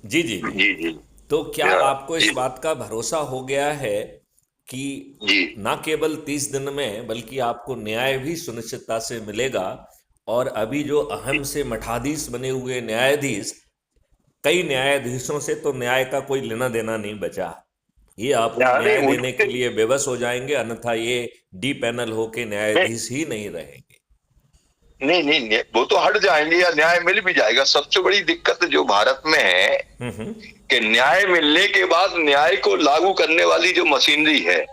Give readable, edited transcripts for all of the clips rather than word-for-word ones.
जी जी जी। जी जी। तो क्या आपको इस जी बात का भरोसा हो गया है कि जी। ना केवल 30 दिन में बल्कि आपको न्याय भी सुनिश्चितता से मिलेगा? और अभी जो अहम से मठाधीश बने हुए न्यायाधीश, कई न्यायाधीशों से तो न्याय का कोई लेना देना नहीं बचा। ये आपको अरे न्याय देने उनके के लिए बेबस हो जाएंगे, अन्यथा ये डी पैनल होके नहीं न्यायाधीश ही नहीं रहेंगे। नहीं नहीं वो तो हट जाएंगे या न्याय मिल भी जाएगा। सबसे बड़ी दिक्कत जो भारत में है हम्म। कि न्याय मिलने के बाद न्याय को लागू करने वाली जो मशीनरी है।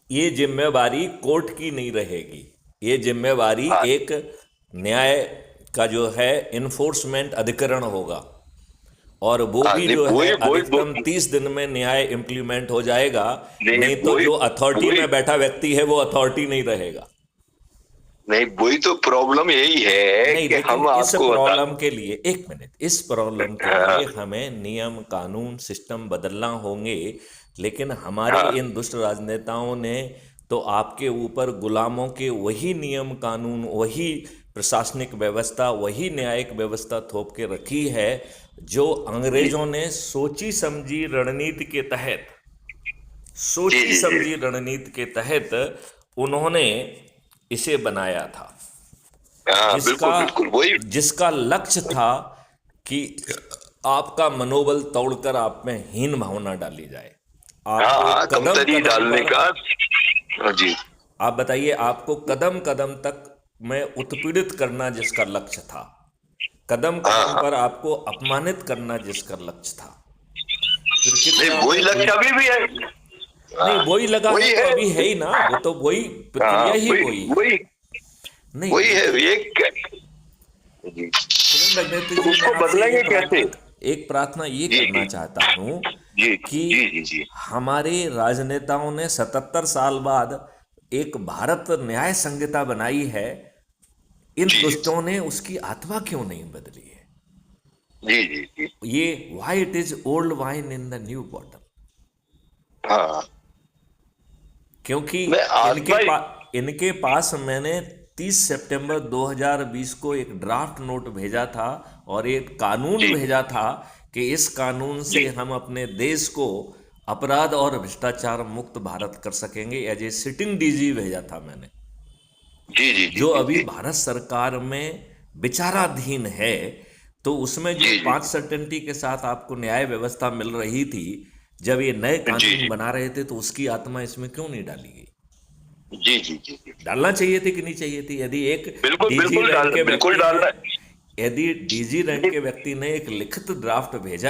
ये जिम्मेवारी कोर्ट की नहीं रहेगी। ये जिम्मेवारी हाँ एक न्याय का जो है इन्फोर्समेंट अधिकरण होगा। और वो हाँ। भी नहीं जो है वही वही अधिकतम 30 दिन में न्याय इम्प्लीमेंट हो जाएगा। नहीं नहीं तो वही जो अथॉरिटी वही में बैठा व्यक्ति है वो अथॉरिटी नहीं रहेगा। नहीं वही तो प्रॉब्लम यही है नहीं, कि लेकिन हम इस आपको बता। प्रॉब्लम के लिए एक मिनट, इस प्रॉब्लम के हाँ लिए हमें नियम कानून सिस्टम बदलना होंगे। लेकिन हमारे हाँ इन दुष्ट राजनेताओं ने तो आपके ऊपर गुलामों के वही नियम कानून, वही प्रशासनिक व्यवस्था, वही न्यायिक व्यवस्था थोप के रखी है जो जी अंग्रेजों ने सोची समझी रणनीति के तहत, जी सोची जी जी। समझी रणनीति के तहत उन्होंने इसे बनाया था, हाँ जिसका बिल्कुल बिल्कुल वही। जिसका लक्ष्य था कि आपका मनोबल तोड़कर आप में हीन भावना डाली जाए। हाँ आपको हाँ कदम कमतरी कदम डालने पर, का। हाँ, जी। आप बताइए, आपको कदम कदम तक में उत्पीड़ित करना जिसका लक्ष्य था, कदम हाँ कदम हाँ। पर आपको अपमानित करना जिसका लक्ष्य था, फिर नहीं कितना वही में लक्ष्य उल्ट। अभी भी है। नहीं, हाँ वही लगा है वही तो है। अभी है ही ना, वो तो वही हाँ प्रक्रिया ही वही वही है। वही नहीं, वही है लेकिन एक। जी। सुरेंद्र अग्निहोत्री तो जी, मैं उसको आपसे बदलेंगे कैसे? एक प्रार्थना ये जी करना जी चाहता हूं जी कि जी जी जी। हमारे राजनेताओं ने 77 साल बाद एक भारत न्याय संहिता बनाई है, इन जी जी दुष्टों ने उसकी आत्मा क्यों नहीं बदली है? जी जी जी। ये why it is old wine in the new bottle. हाँ क्योंकि मैं आत्मा ही। इनके पास मैंने 30 सितंबर 2020 को एक ड्राफ्ट नोट भेजा था और एक कानून जी भेजा था कि इस कानून जी से हम अपने देश को अपराध और भ्रष्टाचार मुक्त भारत कर सकेंगे। एज ए सिटिंग डीजी भेजा था मैंने, जी जी जी जो जी अभी जी भारत सरकार में विचाराधीन है। तो उसमें जो जी जी 5 सर्टेनिटी के साथ आपको न्याय व्यवस्था मिल रही थी, जब ये नए जी कानून जी बना रहे थे, तो उसकी आत्मा इसमें क्यों नहीं डाली गई? जी जी जी जी। डालना चाहिए थी कि नहीं चाहिए थी? यदि एक बिल्कुल डीजी बिल्कुल रैंक डाल के बिल्कुल व्यक्ति ने डालना यदि डीजी रैंक है। के व्यक्ति ने एक लिखित ड्राफ्ट भेजा